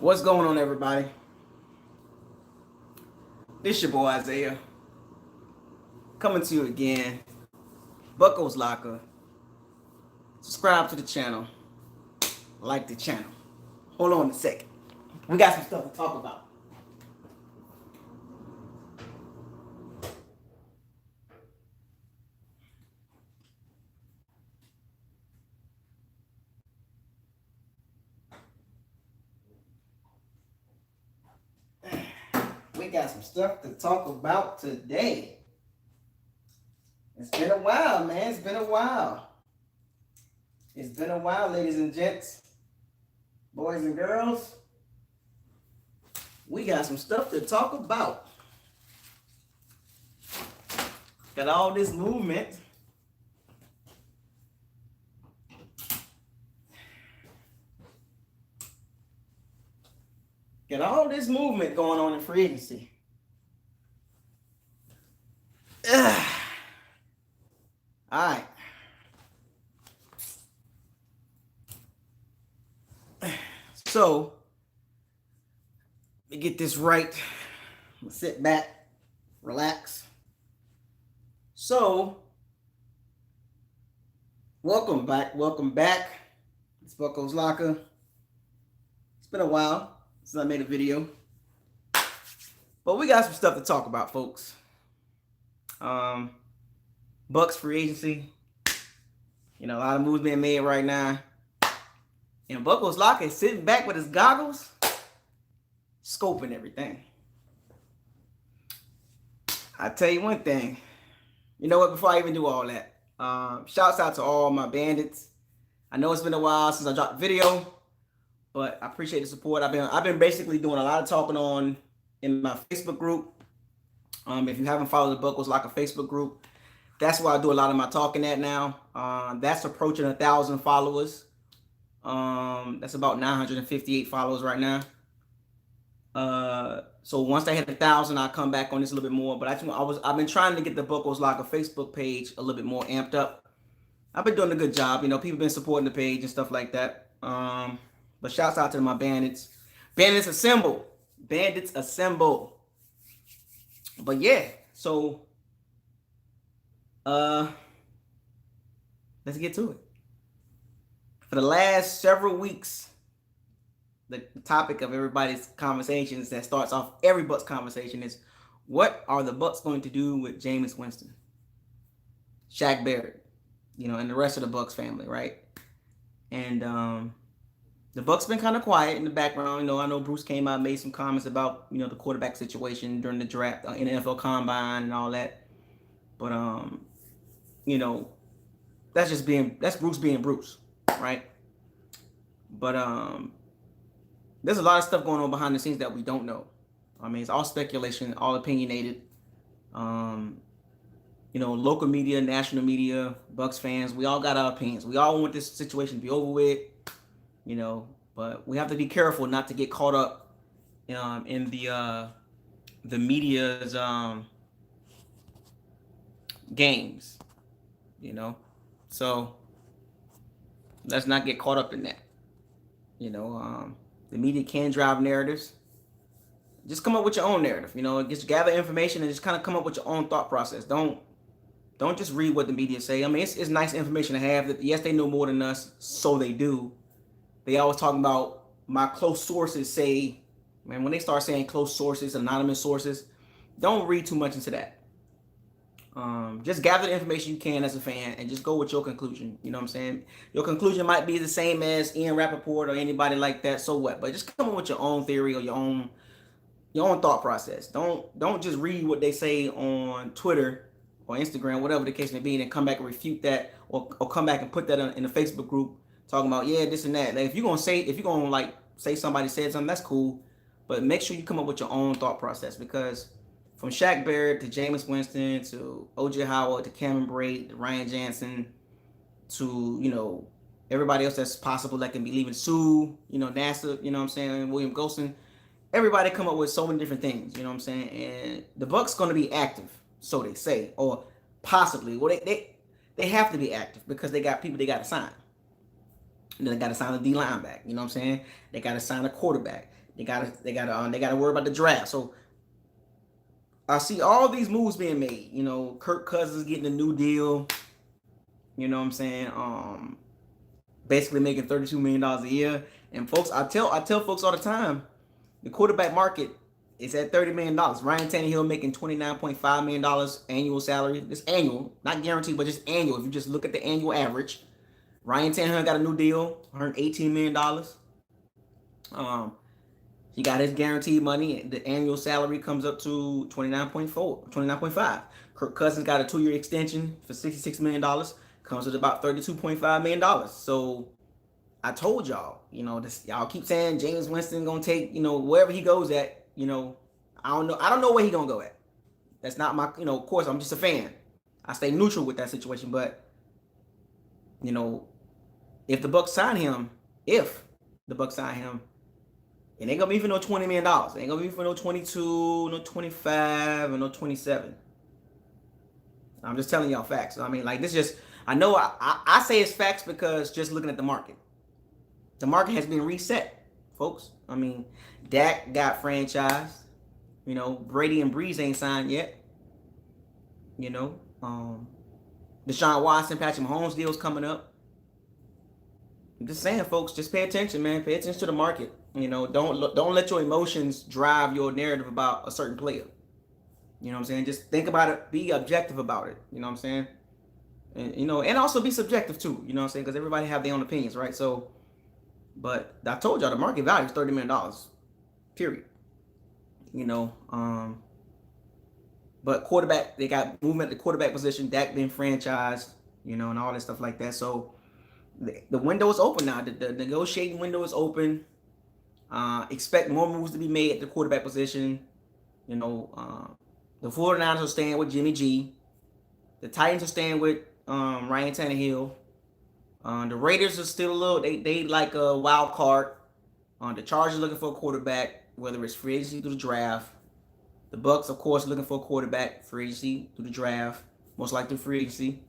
What's going on, everybody? This your boy Isaiah coming to you again. BucosLocker. Subscribe to the channel. Like the channel. Hold on a second. We got some stuff to talk about. We got some stuff to talk about today. It's been a while, man. It's been a while. It's been a while, ladies and gents, boys and girls. We got some stuff to talk about. Got all this movement. Got all this movement going on in free agency. All right. So, let me get this right. I'm gonna sit back, relax. So, welcome back. It's BucosLocker. It's been a while since I made a video, but we got some stuff to talk about, folks. Bucs free agency. A lot of moves being made right now. And BucosLocker is sitting back with his goggles, scoping everything. I tell you one thing. You know what? Before I even do all that, shouts out to all my bandits. I know it's been a while since I dropped a video, but I appreciate the support. I've been basically doing a lot of talking in my Facebook group. If you haven't followed the BucosLocker Facebook group, that's where I do a lot of my talking at now. That's approaching 1,000 followers. That's about 958 followers right now. So once they hit 1,000, I'll come back on this a little bit more. But I've been trying to get the BucosLocker Facebook page a little bit more amped up. I've been doing a good job. People been supporting the page and stuff like that. But shouts out to my bandits. Bandits assemble. Bandits assemble. But yeah, so let's get to it. For the last several weeks, the topic of everybody's conversations that starts off every Bucs conversation is, what are the Bucs going to do with Jameis Winston, Shaq Barrett, and the rest of the Bucs family, right? And the Bucs been kind of quiet in the background. I know Bruce came out and made some comments about the quarterback situation during the draft, in the NFL Combine and all that. But that's Bruce being Bruce, right? But there's a lot of stuff going on behind the scenes that we don't know. It's all speculation, all opinionated. Local media, national media, Bucs fans, we all got our opinions. We all want this situation to be over with, but we have to be careful not to get caught up in the media's games, So let's not get caught up in that. The media can drive narratives. Just come up with your own narrative. Just gather information and just kind of come up with your own thought process. Don't just read what the media say. It's nice information to have. That yes, they know more than us, so they do. They always talking about my close sources say, man, when they start saying close sources, anonymous sources, don't read too much into that. Just gather the information you can as a fan and just go with your conclusion. You know what I'm saying? Your conclusion might be the same as Ian Rappaport or anybody like that. So what? But just come up with your own theory or your own thought process. Don't just read what they say on Twitter or Instagram, whatever the case may be, and then come back and refute that or come back and put that in the Facebook group talking about, yeah, this and that. Like, if you're gonna say somebody said something, that's cool. But make sure you come up with your own thought process, because from Shaq Barrett to Jameis Winston to O.J. Howard to Cameron Brate to Ryan Jansen to, everybody else that's possible that can be leaving, Sue, NASA, William Golson. Everybody come up with so many different things, And the Bucs going to be active, so they say, or possibly. Well, they have to be active because they got people they got to sign. They got to sign a D line back, They got to sign a quarterback. They gotta worry about the draft. So I see all these moves being made. You know, Kirk Cousins getting a new deal. You know what I'm saying? Basically making $32 million a year. And folks, I tell folks all the time, the quarterback market is at $30 million. Ryan Tannehill making $29.5 million annual salary. This annual, not guaranteed, but just annual. If you just look at the annual average, Ryan Tannehill got a new deal, $118 million. Um, he got his guaranteed money. The annual salary comes up to 29.5. Kirk Cousins got a 2-year extension for $66 million. Comes with about $32.5 million. So I told y'all, you know, this, y'all keep saying Jameis Winston gonna take, you know, wherever he goes at, you know, I don't know where he gonna go at. That's not my, you know, of course I'm just a fan. I stay neutral with that situation, but you know, if the Bucs sign him, it ain't gonna be for no $20 million. It ain't gonna be for no 22, no 25, or no 27. I'm just telling y'all facts. I mean, like this just, I know I say it's facts because just looking at the market. The market has been reset, folks. I mean, Dak got franchised. You know, Brady and Breeze ain't signed yet. You know, Deshaun Watson, Patrick Mahomes deal's coming up. I'm just saying, folks, just pay attention, man. Pay attention to the market. You know, don't let your emotions drive your narrative about a certain player. You know what I'm saying? Just think about it. Be objective about it. You know what I'm saying? And you know, and also be subjective too. You know what I'm saying? Because everybody have their own opinions, right? So, but I told y'all the market value is $30 million. Period. You know, but quarterback, they got movement at the quarterback position. Dak being franchised, you know, and all this stuff like that. So the window is open now. The negotiating window is open. Expect more moves to be made at the quarterback position. You know, the 49ers are staying with Jimmy G. The Titans are staying with Ryan Tannehill. The Raiders are still a little, they like a wild card. The Chargers looking for a quarterback, whether it's free agency through the draft. The Bucs, of course, looking for a quarterback, free agency through the draft, most likely free agency.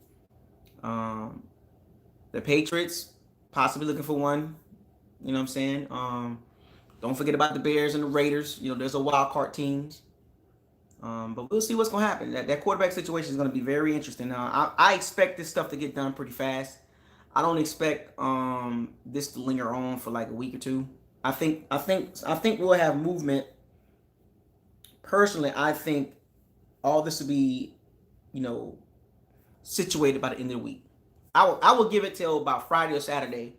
The Patriots possibly looking for one. You know what I'm saying? Don't forget about the Bears and the Raiders. You know, there's a wild card teams. But we'll see what's going to happen. That quarterback situation is going to be very interesting. I expect this stuff to get done pretty fast. I don't expect this to linger on for like a week or two. I think we'll have movement. Personally, I think all this will be, you know, situated by the end of the week. I will give it till about Friday or Saturday.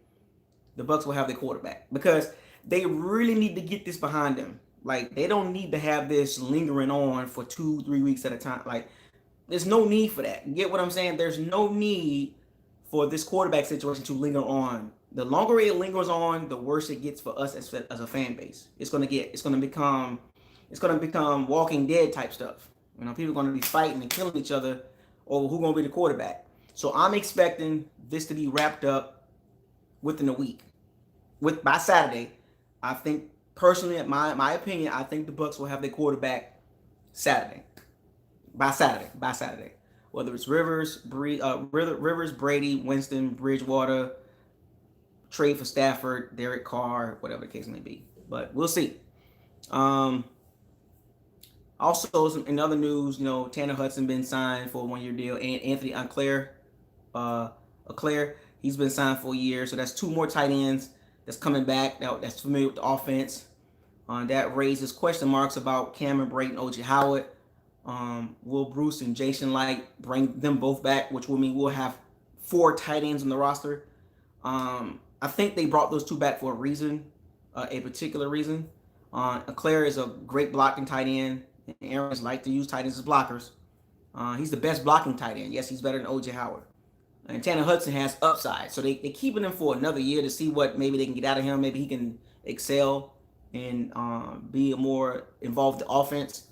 The Bucs will have their quarterback because they really need to get this behind them. Like, they don't need to have this lingering on for 2-3 weeks at a time. Like, there's no need for that. You get what I'm saying? There's no need for this quarterback situation to linger on. The longer it lingers on, the worse it gets for us as a fan base. It's gonna become Walking Dead type stuff. You know, people are gonna be fighting and killing each other over who's gonna be the quarterback. So I'm expecting this to be wrapped up within a week. By Saturday, I think personally, in my opinion, I think the Bucs will have their quarterback by Saturday. Whether it's Rivers, Brady, Winston, Bridgewater, trade for Stafford, Derek Carr, whatever the case may be. But we'll see. Also, in other news, you know, Tanner Hudson been signed for a 1-year deal, and Anthony Auclair, he's been signed for a year. So that's 2 more tight ends that's coming back. That's familiar with the offense. That raises question marks about Cameron Brate and O.J. Howard. Will Bruce and Jason Light bring them both back, which will mean we'll have 4 tight ends on the roster. I think they brought those 2 back for a reason, a particular reason. Auclair is a great blocking tight end. Arians like to use tight ends as blockers. He's the best blocking tight end. Yes, he's better than O.J. Howard. And Tanner Hudson has upside. So they're keeping him for another year to see what maybe they can get out of him. Maybe he can excel and be more involved in the offense.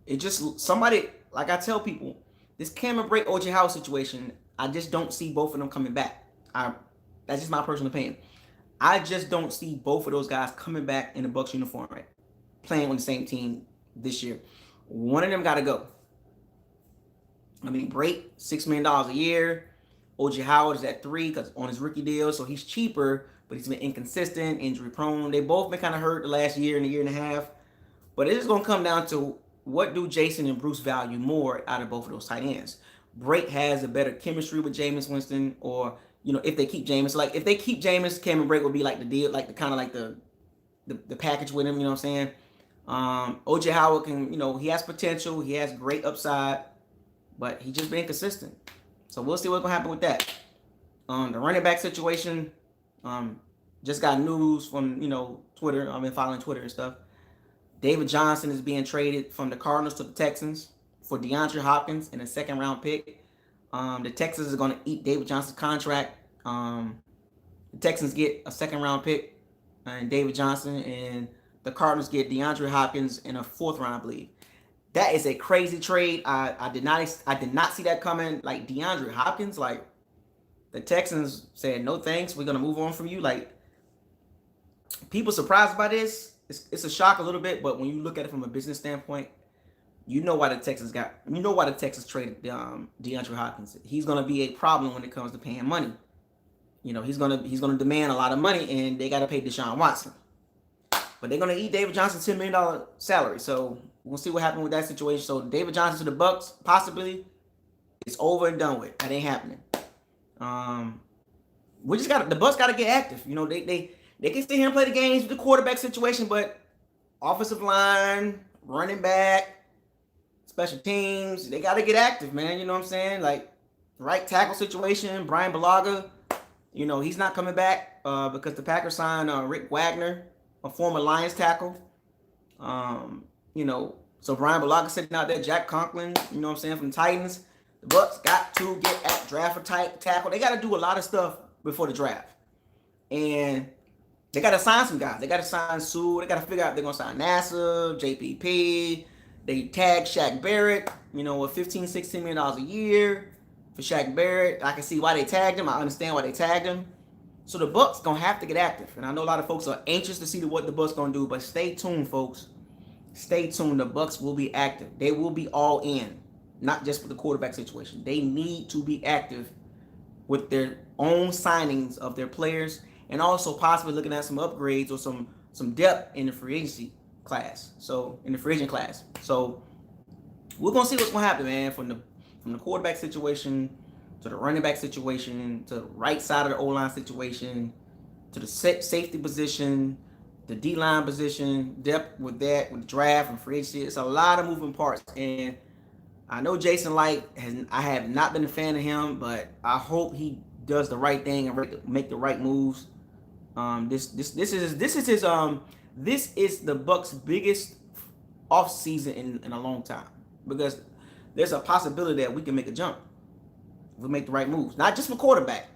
It just, somebody, like I tell people, this Cameron Brate, O.J. Howard situation, I just don't see both of them coming back. That's just my personal opinion. I just don't see both of those guys coming back in the Bucs uniform, right? Playing on the same team this year. One of them got to go. I mean, Brate, $6 million a year. O.J. Howard is at $3 because on his rookie deal, so he's cheaper, but he's been inconsistent, injury prone. They both been kind of hurt the last year and a year and a half. But it is going to come down to what do Jason and Bruce value more out of both of those tight ends. Brake has a better chemistry with Jameis Winston, or if they keep Jameis, like if they keep Jameis, Cameron Brake will be like the deal, like the kind of like the package with him. You know what I'm saying? OJ Howard can, he has potential, he has great upside, but he just been inconsistent. So we'll see what's gonna happen with that. The running back situation, just got news from Twitter. I've been following Twitter and stuff. David Johnson is being traded from the Cardinals to the Texans for DeAndre Hopkins and a second-round pick. The Texans are going to eat David Johnson's contract. The Texans get a second-round pick and David Johnson, and the Cardinals get DeAndre Hopkins in a fourth round, I believe. That is a crazy trade. I did not see that coming. Like DeAndre Hopkins, like the Texans said, no thanks. We're gonna move on from you. Like people surprised by this. It's a shock a little bit, but when you look at it from a business standpoint, you know why the Texans traded DeAndre Hopkins. He's gonna be a problem when it comes to paying money. He's gonna demand a lot of money, and they gotta pay Deshaun Watson. But they're gonna eat David Johnson's $10 million salary. So we'll see what happens with that situation. So David Johnson to the Bucs, possibly, it's over and done with. That ain't happening. The Bucs gotta get active. They can stay here and play the games with the quarterback situation, but offensive line, running back, special teams, they got to get active, man. You know what I'm saying? Like, right tackle situation, Brian Bulaga, he's not coming back because the Packers signed Rick Wagner, a former Lions tackle. So Brian Bulaga sitting out there, Jack Conklin, from the Titans. The Bucs got to draft a tackle. They got to do a lot of stuff before the draft. And they got to sign some guys. They got to sign Sue. They got to figure out if they're going to sign NASA, JPP. They tagged Shaq Barrett, with $15, $16 million a year for Shaq Barrett. I can see why they tagged him. I understand why they tagged him. So the Bucs going to have to get active. And I know a lot of folks are anxious to see what the Bucs going to do, but stay tuned, folks. Stay tuned. The Bucs will be active. They will be all in, not just with the quarterback situation. They need to be active with their own signings of their players, and also possibly looking at some upgrades or some depth in the free agency class. So in the free agent class. So we're gonna see what's gonna happen, man. From the quarterback situation to the running back situation to the right side of the O-line situation to the safety position, the D-line position, depth with the draft and free agency. It's a lot of moving parts, and I know Jason Light I have not been a fan of him, but I hope he does the right thing and make the right moves. This is the Bucs' biggest off season in a long time, because there's a possibility that we can make a jump. We make the right moves, not just for quarterback,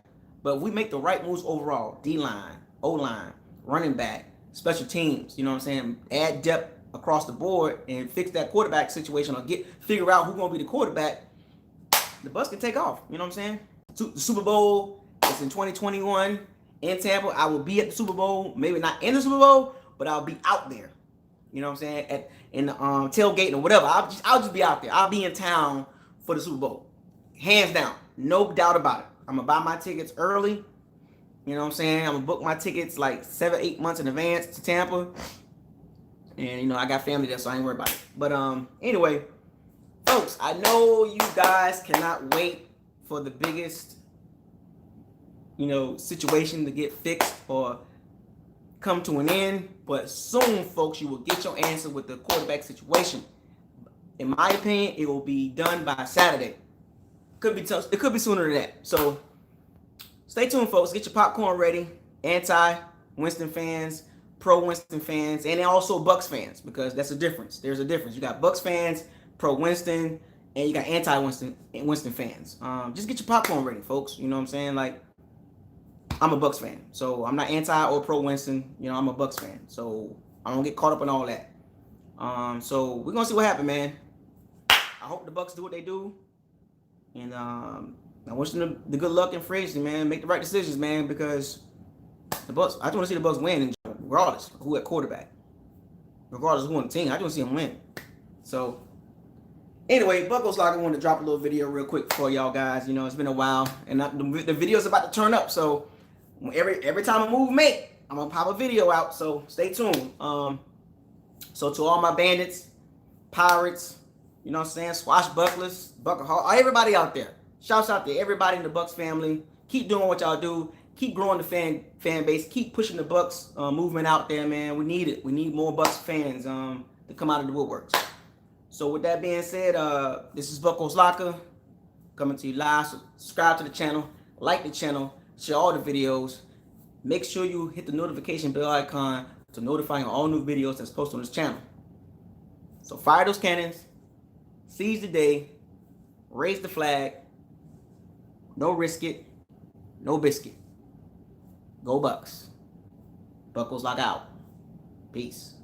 but we make the right moves overall. D-line, O-line, running back, special teams. You know what I'm saying? Add depth across the board and fix that quarterback situation, or figure out who's gonna be the quarterback. The Bucs can take off. You know what I'm saying? The Super Bowl is in 2021 in Tampa. I will be at the Super Bowl, maybe not in the Super Bowl, but I'll be out there. You know what I'm saying? In the tailgate or whatever. I'll just be out there. I'll be in town for the Super Bowl, hands down, no doubt about it. I'm gonna buy my tickets early. You know what I'm saying? I'm gonna book my tickets like 7-8 months in advance to Tampa, and I got family there, so I ain't worried about it. But anyway, folks, I know you guys cannot wait for the biggest situation to get fixed or come to an end, but soon, folks, you will get your answer with the quarterback situation. In my opinion, it will be done by Saturday. Could be tough. It could be sooner than that. So stay tuned, folks. Get your popcorn ready. Anti-Winston fans, pro-Winston fans, and also Bucs fans, because that's a difference. There's a difference. You got Bucs fans, pro-Winston, and you got anti-Winston fans. Just get your popcorn ready, folks. You know what I'm saying? Like, I'm a Bucs fan, so I'm not anti or pro Winston. I'm a Bucs fan, so I don't get caught up in all that. So we're gonna see what happens, man. I hope the Bucs do what they do, and I wish them the good luck in free agency, man. Make the right decisions, man, because the Bucs. I just want to see the Bucs win, regardless of who at quarterback, regardless of who on the team. I just want to see them win. So anyway, BucosLocker wanted to drop a little video real quick for y'all guys. It's been a while, and the video's about to turn up, so Every time a move make, I'm gonna pop a video out. So stay tuned. So to all my bandits, pirates, you know what I'm saying, swashbucklers, Buccaneers, everybody out there. Shouts out to everybody in the Bucs family. Keep doing what y'all do. Keep growing the fan base. Keep pushing the Bucs movement out there, man. We need it. We need more Bucs fans to come out of the woodworks. So with that being said, this is BucosLocker coming to you live. So subscribe to the channel, like the channel, share all the videos. Make sure you hit the notification bell icon to notify you all new videos that's posted on this channel. So fire those cannons, seize the day, raise the flag, no risk it, no biscuit. Go Bucs. BucosLocker out. Peace.